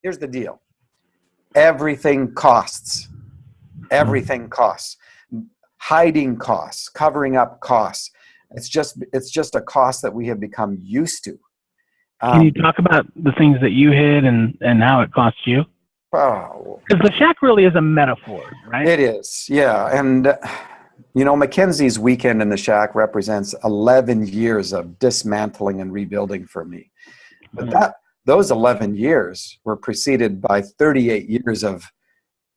here's the deal. Everything costs. Everything costs. Hiding costs, covering up costs. It's just a cost that we have become used to. Can you talk about the things that you hid and how it cost you? Oh, because the shack really is a metaphor, right? it is, yeah. And Mackenzie's weekend in the shack represents 11 years of dismantling and rebuilding for me. But those 11 years were preceded by 38 years of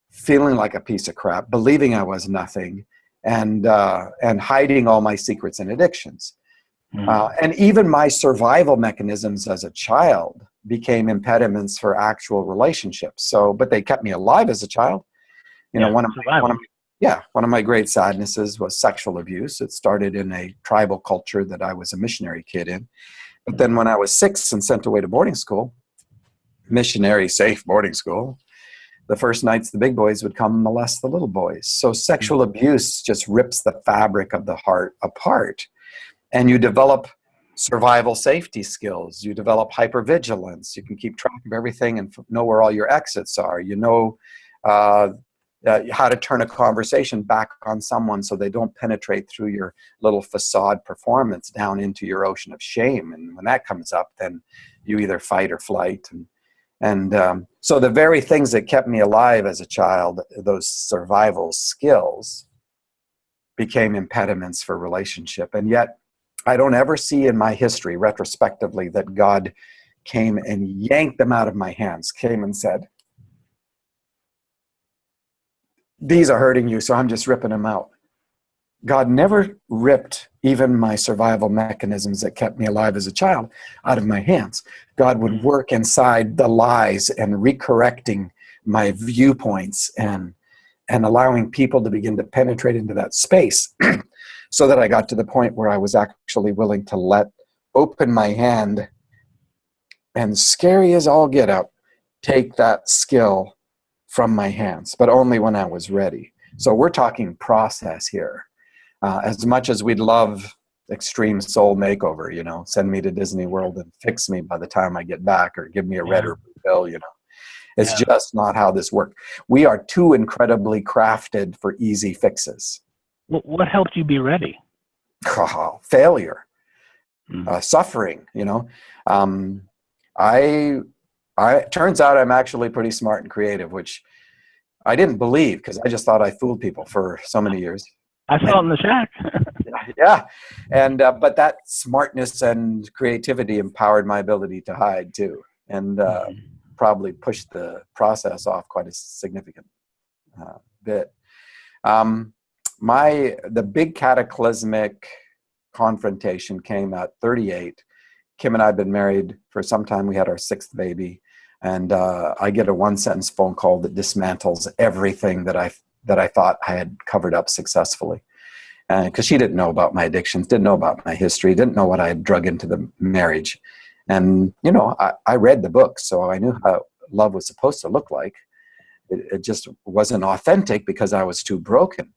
feeling like a piece of crap, believing I was nothing, and hiding all my secrets and addictions. And even my survival mechanisms as a child became impediments for actual relationships. But they kept me alive as a child. One of my great sadnesses was sexual abuse. It started in a tribal culture that I was a missionary kid in. But then when I was 6 and sent away to boarding school, missionary safe boarding school, the first nights the big boys would come molest the little boys. So sexual abuse just rips the fabric of the heart apart. And you develop survival safety skills. You develop hypervigilance. You can keep track of everything and know where all your exits are. You know how to turn a conversation back on someone so they don't penetrate through your little facade performance down into your ocean of shame. And when that comes up, then you either fight or flight. And so the very things that kept me alive as a child, those survival skills, became impediments for relationship. And yet, I don't ever see in my history, retrospectively, that God came and yanked them out of my hands, came and said, these are hurting you, so I'm just ripping them out. God never ripped even my survival mechanisms that kept me alive as a child out of my hands. God would work inside the lies and recorrecting my viewpoints and allowing people to begin to penetrate into that space so that I got to the point where I was actually willing to open my hand and, scary as all get out, take that skill from my hands, but only when I was ready. So we're talking process here. As much as we'd love extreme soul makeover, send me to Disney World and fix me by the time I get back, or give me a red or blue pill, It's just not how this works. We are too incredibly crafted for easy fixes. What helped you be ready? Failure, suffering, it turns out I'm actually pretty smart and creative, which I didn't believe because I just thought I fooled people for so many years. I saw it in the shack. Yeah. And, but that smartness and creativity empowered my ability to hide too. And, probably pushed the process off quite a significant bit. The big cataclysmic confrontation came at 38. Kim and I had been married for some time. We had our 6th baby, and I get a 1-sentence phone call that dismantles everything that I thought I had covered up successfully. Because she didn't know about my addictions, didn't know about my history, didn't know what I had drug into the marriage. And, I read the book, so I knew how love was supposed to look like. It just wasn't authentic because I was too broken.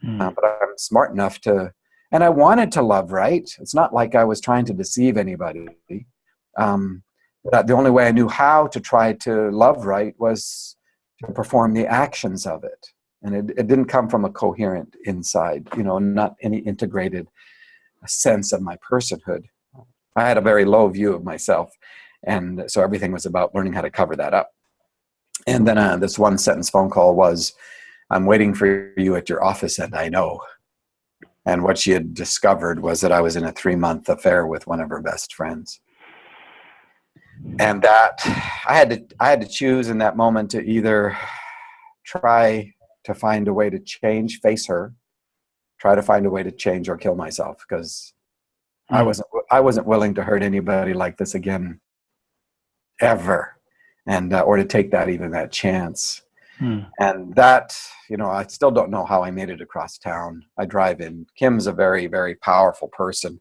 But I'm smart enough and I wanted to love right. It's not like I was trying to deceive anybody. But the only way I knew how to try to love right was to perform the actions of it. And it didn't come from a coherent inside, not any integrated sense of my personhood. I had a very low view of myself. And so everything was about learning how to cover that up. And then this 1-sentence phone call was, I'm waiting for you at your office, and I know. And what she had discovered was that I was in a 3-month affair with one of her best friends. And that I had to choose in that moment to either try to find a way to change, face her, try to find a way to change, or kill myself, because I wasn't willing to hurt anybody like this again, ever, and or to take that chance. And that, I still don't know how I made it across town. I drive in. Kim's a very, very powerful person,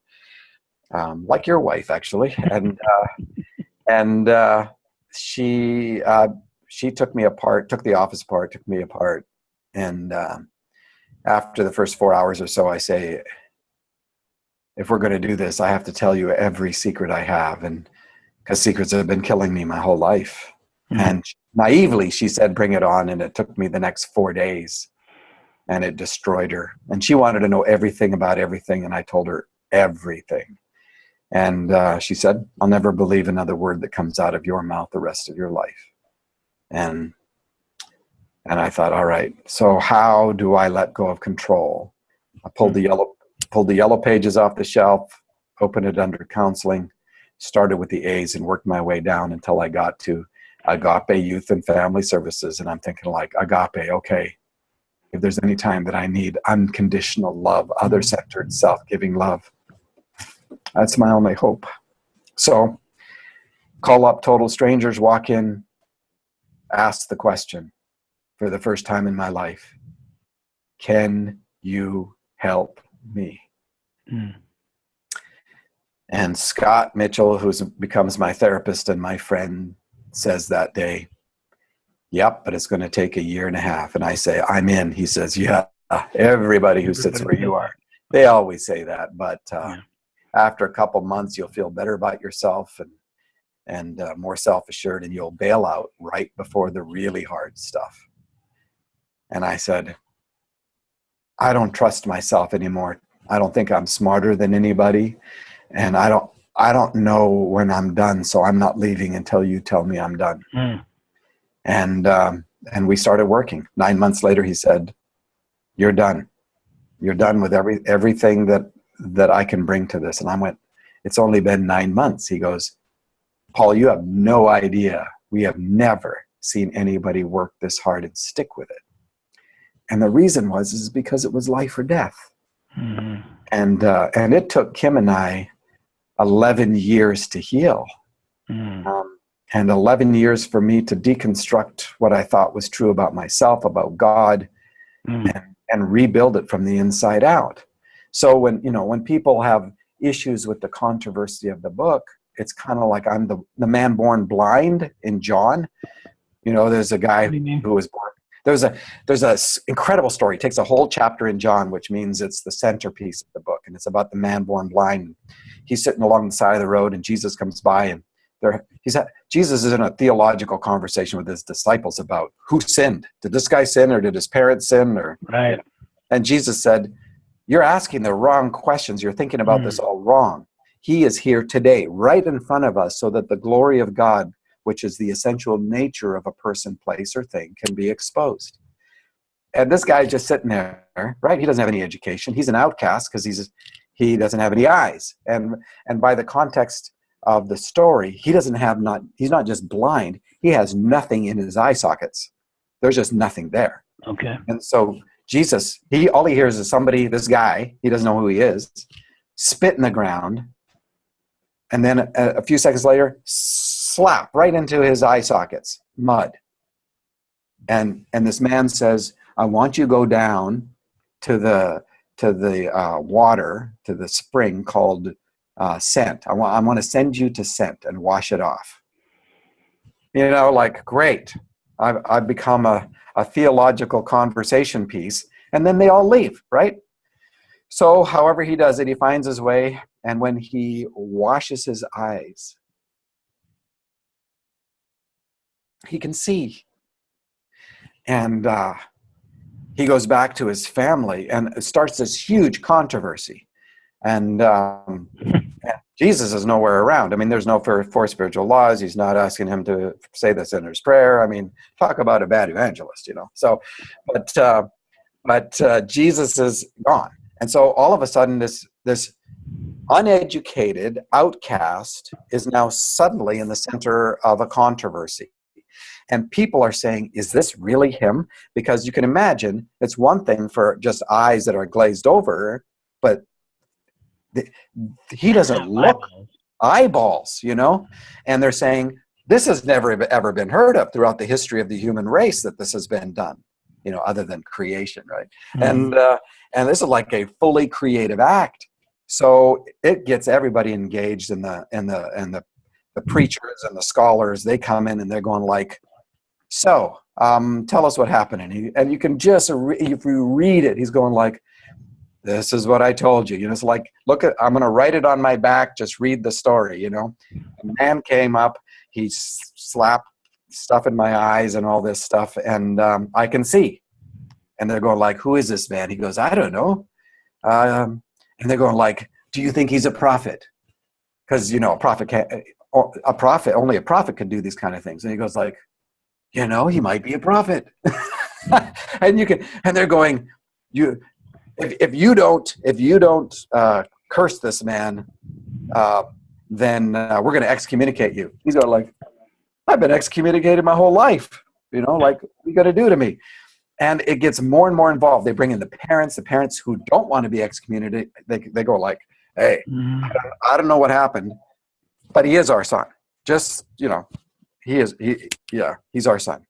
like your wife, actually, and she took me apart, took the office apart, took me apart, and after the first 4 hours or so, I say, if we're going to do this, I have to tell you every secret I have, and because secrets have been killing me my whole life. And naively, she said, bring it on. And it took me the next 4 days, and it destroyed her. And she wanted to know everything about everything. And I told her everything. And she said, I'll never believe another word that comes out of your mouth the rest of your life. And I thought, all right, so how do I let go of control? I pulled the yellow pages off the shelf, opened it under counseling, started with the A's and worked my way down until I got to Agape Youth and Family Services. And I'm thinking like, Agape, okay, if there's any time that I need unconditional love, other-centered, self-giving love, that's my only hope. So call up total strangers, walk in, ask the question for the first time in my life, can you help me? And Scott Mitchell, who becomes my therapist and my friend, says that day, yep, but it's going to take 1.5 years. And I say, I'm in. He says, yeah, everybody who sits where you are. They always say that, but after a couple months, you'll feel better about yourself and more self-assured, and you'll bail out right before the really hard stuff. And I said, I don't trust myself anymore. I don't think I'm smarter than anybody. And I don't know when I'm done. So I'm not leaving until you tell me I'm done. And we started working. 9 months later, he said, you're done. You're done with everything that I can bring to this. And I went, it's only been 9 months. He goes, Paul, you have no idea. We have never seen anybody work this hard and stick with it. And the reason is because it was life or death. And it took Kim and I 11 years to heal. And 11 years for me to deconstruct what I thought was true about myself, about God, and rebuild it from the inside out. So when people have issues with the controversy of the book, it's kind of like I'm the man born blind in John. There's a guy who was born. There's a incredible story. It takes a whole chapter in John, which means it's the centerpiece of the book, and it's about the man born blind. He's sitting along the side of the road, and Jesus comes by, and Jesus is in a theological conversation with his disciples about who sinned. Did this guy sin, or did his parents sin? Right. And Jesus said, you're asking the wrong questions. You're thinking about this all wrong. He is here today, right in front of us, so that the glory of God, which is the essential nature of a person, place, or thing, can be exposed. And this guy's just sitting there, right? He doesn't have any education. He's an outcast because he doesn't have any eyes. And by the context of the story, he's not just blind. He has nothing in his eye sockets. There's just nothing there. Okay. And so Jesus, all he hears is this guy, he doesn't know who he is, spit in the ground, and then a few seconds later, slap right into his eye sockets, mud. And this man says, I want you to go down to the water, to the spring called Scent. I want to send you to Scent and wash it off. Great. I've become a theological conversation piece. And then they all leave, right? So however he does it, he finds his way. And when he washes his eyes, he can see. And he goes back to his family and starts this huge controversy. And Jesus is nowhere around. I mean, there's no four spiritual laws. He's not asking him to say the sinner's prayer. I mean, talk about a bad evangelist, So, but Jesus is gone. And so all of a sudden, this uneducated outcast is now suddenly in the center of a controversy. And people are saying, is this really him? Because you can imagine it's one thing for just eyes that are glazed over, but he doesn't look eyeballs, And they're saying, this has never ever been heard of throughout the history of the human race, that this has been done, other than creation, right? And this is like a fully creative act. So it gets everybody engaged, and the preachers and the scholars, they come in and they're going like, so tell us what happened. And you can just, if you read it, he's going like, this is what I told you. It's like, I'm going to write it on my back. Just read the story, A man came up, he slapped stuff in my eyes and all this stuff, and I can see. And they're going like, who is this man? He goes, I don't know. And they're going like, do you think he's a prophet? Because, a prophet can't, only a prophet could do these kind of things. And he goes like, he might be a prophet. And they're going, if you don't curse this man, then we're going to excommunicate you. He's going like, I've been excommunicated my whole life. Like, what are you going to do to me? And it gets more and more involved. They bring in the parents who don't want to be excommunicated. They go like, hey, I don't know what happened, but he is our son. Just, he's our son.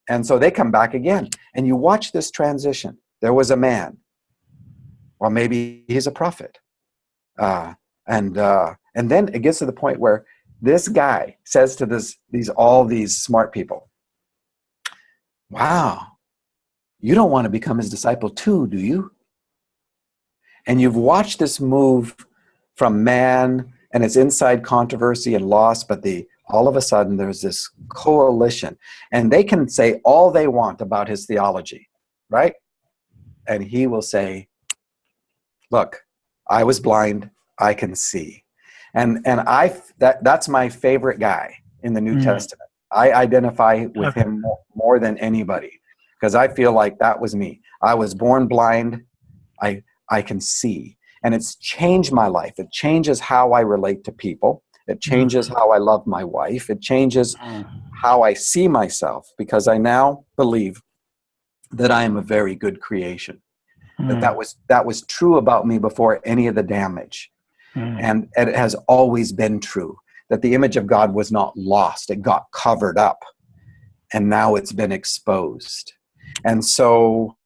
And so they come back again. And you watch this transition. There was a man. Well, maybe he's a prophet. And then it gets to the point where this guy says to all these smart people, wow, you don't want to become his disciple too, do you? And you've watched this move from man and its inside controversy and loss, but all of a sudden there's this coalition, and they can say all they want about his theology, right? And he will say, look, I was blind, I can see. And that's my favorite guy in the New Testament. I identify with him more than anybody, because I feel like that was me. I was born blind. I can see. And it's changed my life. It changes how I relate to people. It changes how I love my wife. It changes how I see myself, because I now believe that I am a very good creation. That was true about me before any of the damage. And it has always been true, that the image of God was not lost. It got covered up, and now it's been exposed. And so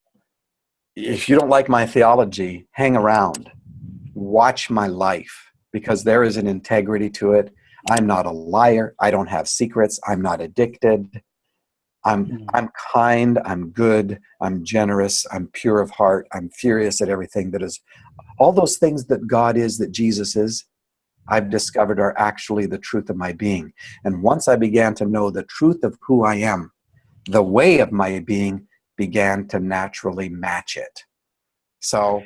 if you don't like my theology, hang around. Watch my life, because there is an integrity to it. I'm not a liar. I don't have secrets. I'm not addicted. I'm kind. I'm good. I'm generous. I'm pure of heart. I'm furious at everything that is. All those things that God is, that Jesus is, I've discovered are actually the truth of my being. And once I began to know the truth of who I am, the way of my being began to naturally match it. So